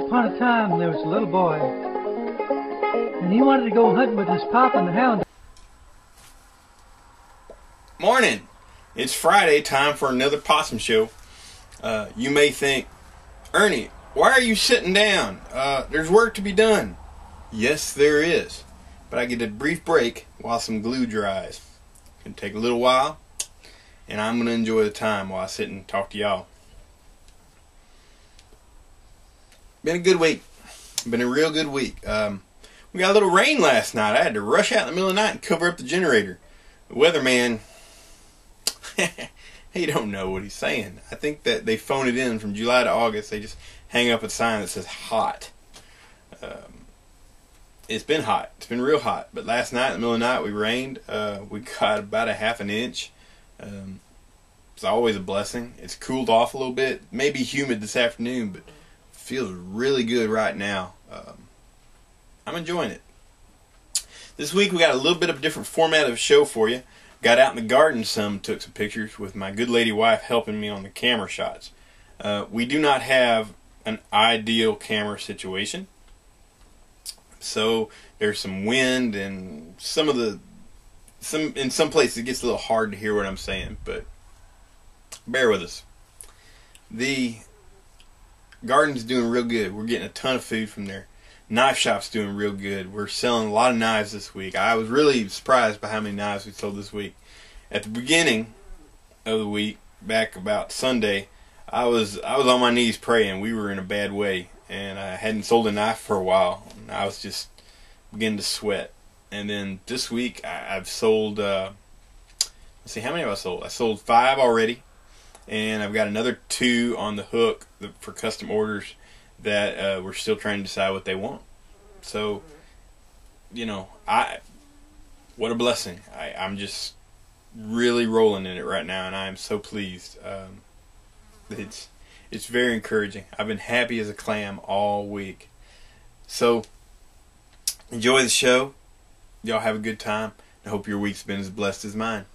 upon a time there was a little boy, and he wanted to go hunting with his pop and the hound. Morning! It's Friday, time for another Possum show. You may think, Ernie, why are you sitting down? There's work to be done. Yes, there is. But I get a brief break while some glue dries. It's going to take a little while, and I'm going to enjoy the time while I sit and talk to y'all. Been a good week. Been a real good week. We got a little rain last night. I had to rush out in the middle of the night and cover up the generator. The weatherman, he don't know what he's saying. I think that they phone it in from July to August. They just hang up a sign that says hot. It's been hot. It's been real hot. But last night in the middle of the night we rained. We got about a half an inch. It's always a blessing. It's cooled off a little bit. Maybe humid this afternoon, but feels really good right now. I'm enjoying it. This week we got a little bit of a different format of a show for you. Got out in the garden some, took some pictures with my good lady wife helping me on the camera shots. We do not have an ideal camera situation. So there's some wind and in some places it gets a little hard to hear what I'm saying, but bear with us. The garden's doing real good. We're getting a ton of food from there. Knife shop's doing real good. We're selling a lot of knives this week. I was really surprised by how many knives we sold this week. At the beginning of the week, back about Sunday, I was on my knees praying. We were in a bad way, and I hadn't sold a knife for a while. I was just beginning to sweat. And then this week, I've sold, let's see, how many have I sold? I sold 5 already. And I've got another 2 on the hook for custom orders that we're still trying to decide what they want. So, you know, what a blessing. I'm just really rolling in it right now, and I am so pleased. It's very encouraging. I've been happy as a clam all week. So, enjoy the show. Y'all have a good time. I hope your week's been as blessed as mine.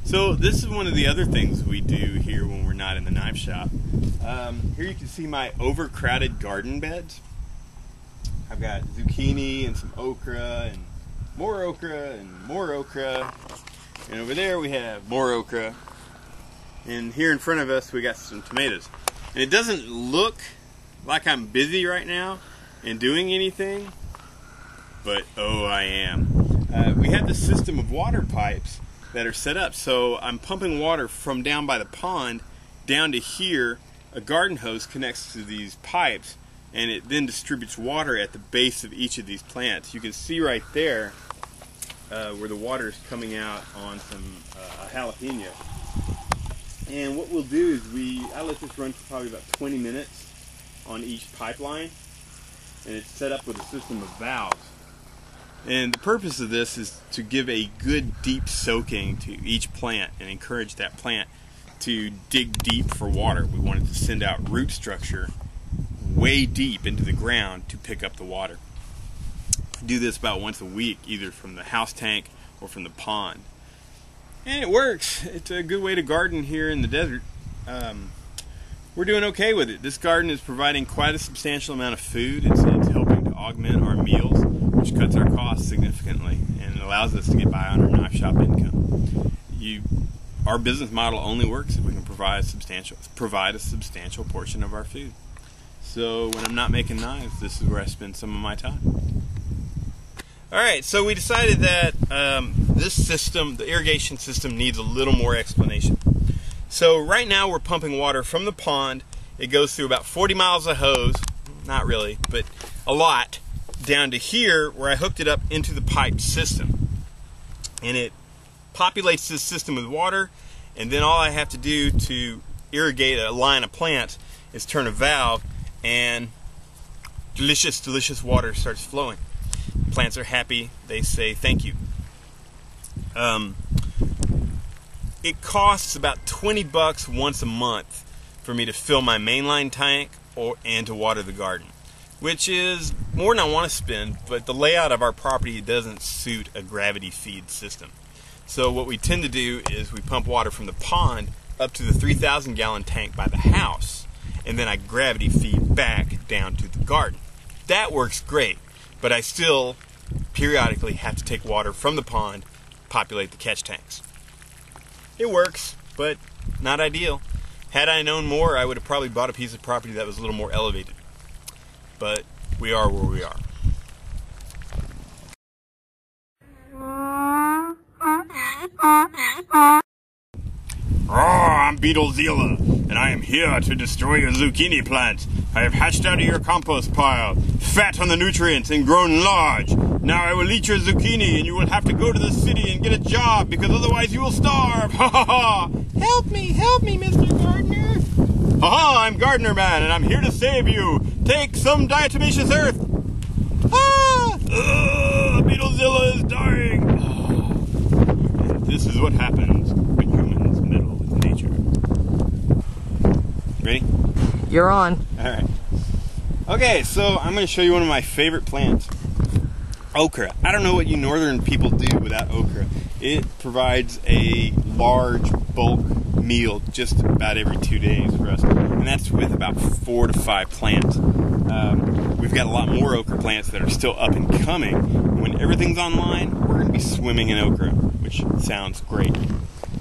So this is one of the other things we do here when we're not in the knife shop. Here you can see my overcrowded garden beds. I've got zucchini and some okra and more okra and more okra. And over there we have more okra. And here in front of us we got some tomatoes. And it doesn't look like I'm busy right now and doing anything, but oh, I am. We have this system of water pipes that are set up. So I'm pumping water from down by the pond down to here. A garden hose connects to these pipes, and it then distributes water at the base of each of these plants. You can see right there where the water is coming out on some jalapeno. And what we'll do is I let this run for probably about 20 minutes on each pipeline, and it's set up with a system of valves. And the purpose of this is to give a good deep soaking to each plant and encourage that plant to dig deep for water. We want it to send out root structure way deep into the ground to pick up the water. I do this about once a week, either from the house tank or from the pond. And it works. It's a good way to garden here in the desert. We're doing okay with it. This garden is providing quite a substantial amount of food. It's helping to augment our meals, which cuts our costs significantly and allows us to get by on our knife shop income. Our business model only works if we can provide a substantial portion of our food. So when I'm not making knives, this is where I spend some of my time. Alright, so we decided that this system, the irrigation system, needs a little more explanation. So right now we're pumping water from the pond. It goes through about 40 miles of hose, not really, but a lot, down to here where I hooked it up into the pipe system. And it populates this system with water, and then all I have to do to irrigate a line of plants is turn a valve, and delicious, delicious water starts flowing. Plants are happy. They say thank you. It costs about $20 once a month for me to fill my mainline tank and to water the garden, which is more than I want to spend, but the layout of our property doesn't suit a gravity feed system. So what we tend to do is we pump water from the pond up to the 3,000 gallon tank by the house, and then I gravity feed back down to the garden. That works great, but I still periodically have to take water from the pond, populate the catch tanks. It works, but not ideal. Had I known more, I would have probably bought a piece of property that was a little more elevated. But we are where we are. I'm Beetlezilla, and I am here to destroy your zucchini plant. I have hatched out of your compost pile, fat on the nutrients and grown large. Now I will eat your zucchini, and you will have to go to the city and get a job, because otherwise you will starve. Ha ha ha! Help me, Mr. Gardener. Ha ha! I'm Gardener Man, and I'm here to save you. Take some diatomaceous earth. Ah! Beetlezilla is dying. And this is what happens when humans meddle with nature. Ready? You're on. Alright. Okay, so I'm going to show you one of my favorite plants. Okra. I don't know what you northern people do without okra. It provides a large bulk meal just about every 2 days for us. And that's with about 4 to 5 plants. We've got a lot more okra plants that are still up and coming. When everything's online, we're going to be swimming in okra, which sounds great.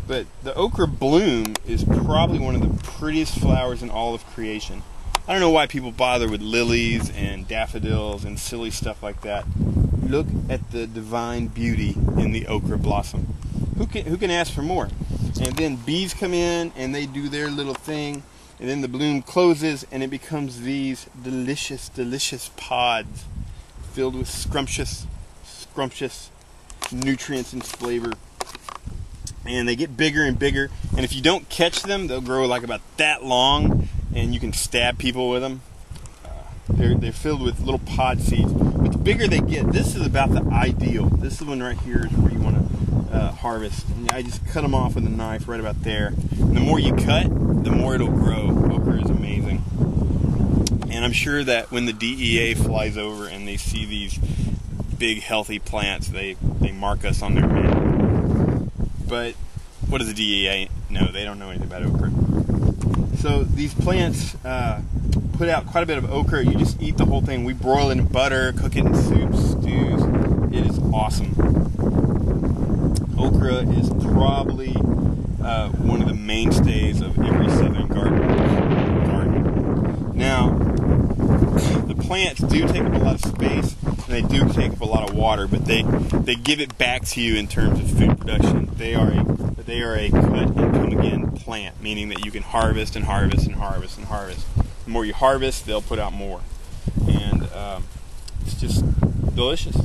But the okra bloom is probably one of the prettiest flowers in all of creation. I don't know why people bother with lilies and daffodils and silly stuff like that. Look at the divine beauty in the okra blossom. Who can ask for more? And then bees come in and they do their little thing, and then the bloom closes and it becomes these delicious, delicious pods filled with scrumptious nutrients and flavor. And they get bigger and bigger, and if you don't catch them, they'll grow like about that long, and you can stab people with them. They're filled with little pod seeds. But the bigger they get, this is about the ideal. This is one right here is where you want to harvest. And I just cut them off with a knife right about there. And the more you cut, the more it'll grow. Okra is amazing. And I'm sure that when the DEA flies over and they see these big healthy plants, they mark us on their head. But what does the DEA know? They don't know anything about okra. So these plants put out quite a bit of okra. You just eat the whole thing. We broil it in butter, cook it in soups, stews. It is awesome. Okra is probably one of the mainstays of every southern garden. Now, the plants do take up a lot of space, and they do take up a lot of water, but they give it back to you in terms of food production. They are a cut and come again plant, meaning that you can harvest and harvest and harvest and harvest. The more you harvest, they'll put out more, and it's just delicious.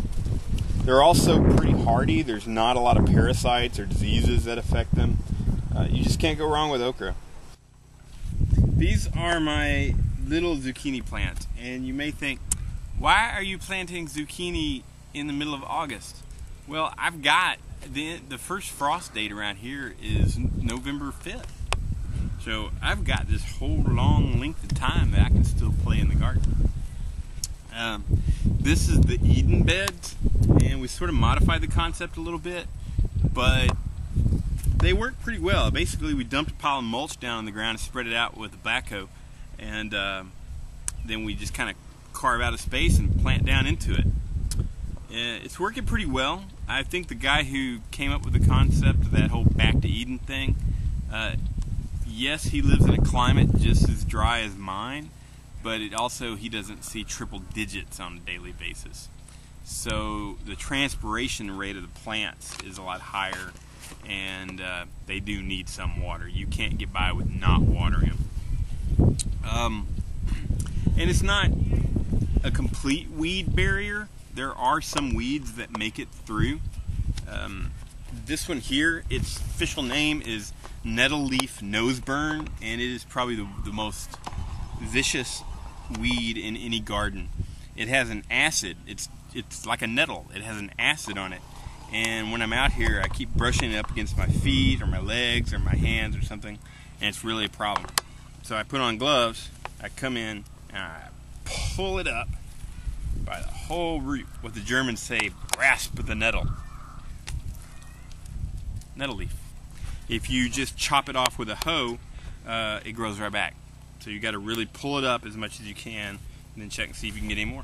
They're also pretty hardy. There's not a lot of parasites or diseases that affect them. You just can't go wrong with okra. These are my little zucchini plants, and you may think, why are you planting zucchini in the middle of August? Well, I've got the first frost date around here is November 5th. So I've got this whole long length of time that I can still play in the garden. This is the Eden beds, and we sort of modified the concept a little bit, but they work pretty well. Basically, we dumped a pile of mulch down on the ground and spread it out with a backhoe, and then we just kind of carve out a space and plant down into it. It's working pretty well. I think the guy who came up with the concept of that whole back to Eden thing, yes, he lives in a climate just as dry as mine, but he doesn't see triple digits on a daily basis. So the transpiration rate of the plants is a lot higher, and they do need some water. You can't get by with not watering them. And it's not a complete weed barrier. There are some weeds that make it through. This one here, its official name is nettle leaf noseburn, and it is probably the most vicious weed in any garden. It has an acid. It's like a nettle. It has an acid on it. And when I'm out here, I keep brushing it up against my feet or my legs or my hands or something, and it's really a problem. So I put on gloves, I come in, and I pull it up by the whole root. What the Germans say, grasp the nettle. nettle leaf. If you just chop it off with a hoe, it grows right back. So you got to really pull it up as much as you can, and then check and see if you can get any more.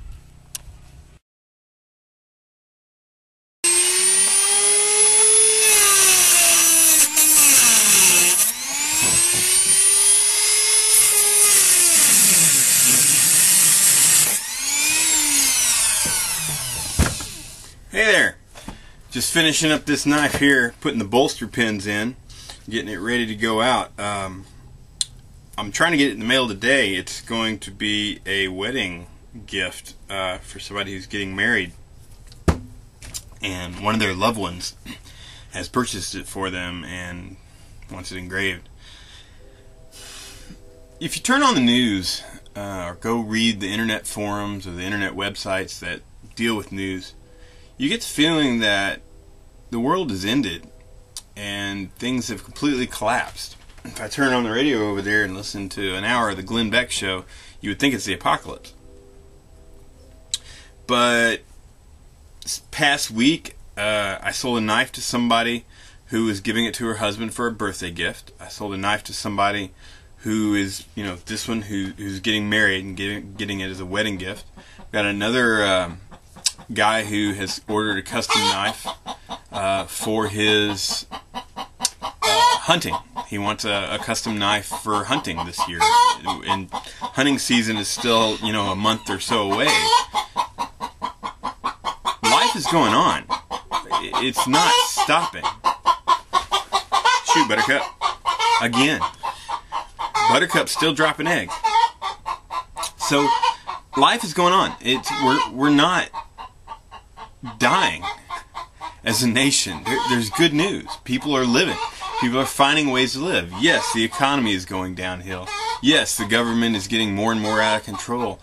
Hey there! Just finishing up this knife here, putting the bolster pins in, getting it ready to go out. I'm trying to get it in the mail today. It's going to be a wedding gift for somebody who's getting married, and one of their loved ones has purchased it for them and wants it engraved. If you turn on the news or go read the internet forums or the internet websites that deal with news, you get the feeling that the world has ended and things have completely collapsed. If I turn on the radio over there and listen to an hour of the Glenn Beck show, you would think it's the apocalypse. But this past week, I sold a knife to somebody who was giving it to her husband for a birthday gift. I sold a knife to somebody who is, this one who's getting married and getting it as a wedding gift. Got another guy who has ordered a custom knife for his hunting. He wants a custom knife for hunting this year, and hunting season is still a month or so away. Life is going on. It's not stopping. Shoot, Buttercup. Again. Buttercup's still dropping eggs. So life is going on. We're not dying as a nation. There's good news. People are living. People are finding ways to live. Yes, the economy is going downhill. Yes, the government is getting more and more out of control.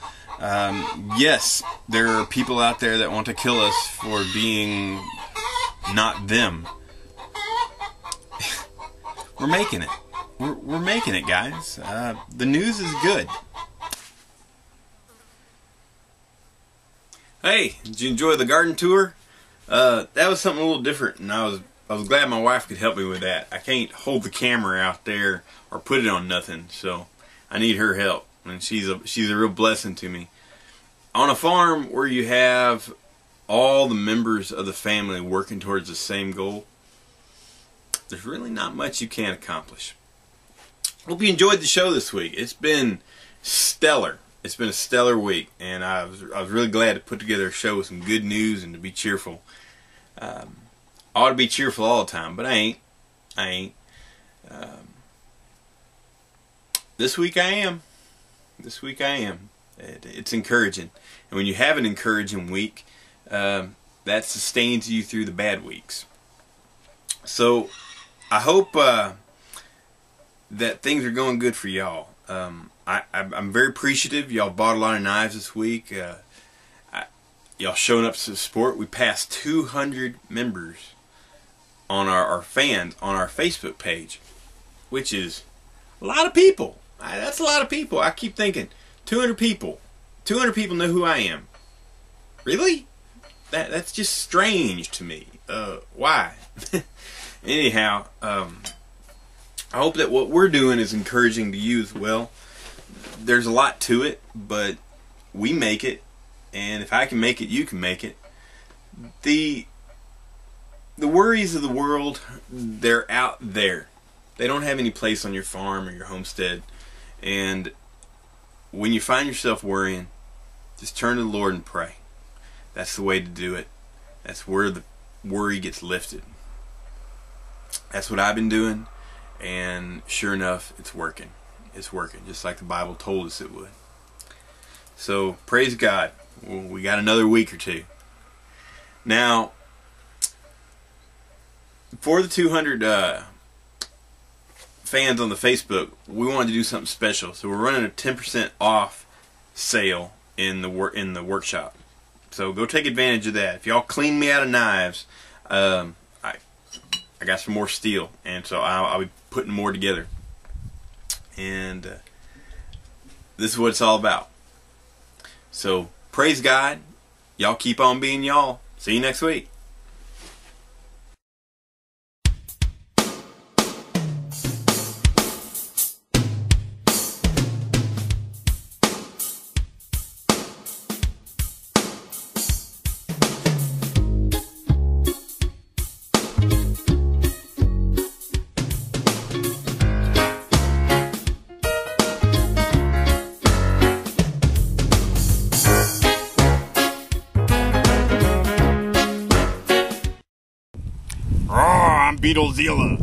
Yes, there are people out there that want to kill us for being not them. We're making it. We're making it, guys. The news is good. Hey, did you enjoy the garden tour? That was something a little different, and I was glad my wife could help me with that. I can't hold the camera out there or put it on nothing, so I need her help, and she's a real blessing to me. On a farm where you have all the members of the family working towards the same goal, there's really not much you can't accomplish. Hope you enjoyed the show this week. It's been stellar. It's been a stellar week, and I was really glad to put together a show with some good news and to be cheerful. I ought to be cheerful all the time, but I ain't. This week I am. It's encouraging, and when you have an encouraging week, that sustains you through the bad weeks. So I hope that things are going good for y'all. I'm very appreciative. Y'all bought a lot of knives this week. Y'all showing up to support. We passed 200 members on our fans on our Facebook page, which is a lot of people. That's a lot of people. I keep thinking 200 people. 200 people know who I am. Really? That's just strange to me. Why? Anyhow, I hope that what we're doing is encouraging to you as well. There's a lot to it, but we make it, and if I can make it, you can make it. The worries of the world, they're out there. They don't have any place on your farm or your homestead. And when you find yourself worrying, just turn to the Lord and pray. That's the way to do it. That's where the worry gets lifted. That's what I've been doing, and sure enough, it's working. It's working, just like the Bible told us it would. So, praise God. We got another week or two. Now, for the 200 fans on the Facebook, we wanted to do something special. So we're running a 10% off sale in the workshop. So go take advantage of that. If y'all clean me out of knives, I got some more steel, and so I'll be putting more together. And this is what it's all about. So praise God. Y'all keep on being y'all. See you next week. Beetlezilla.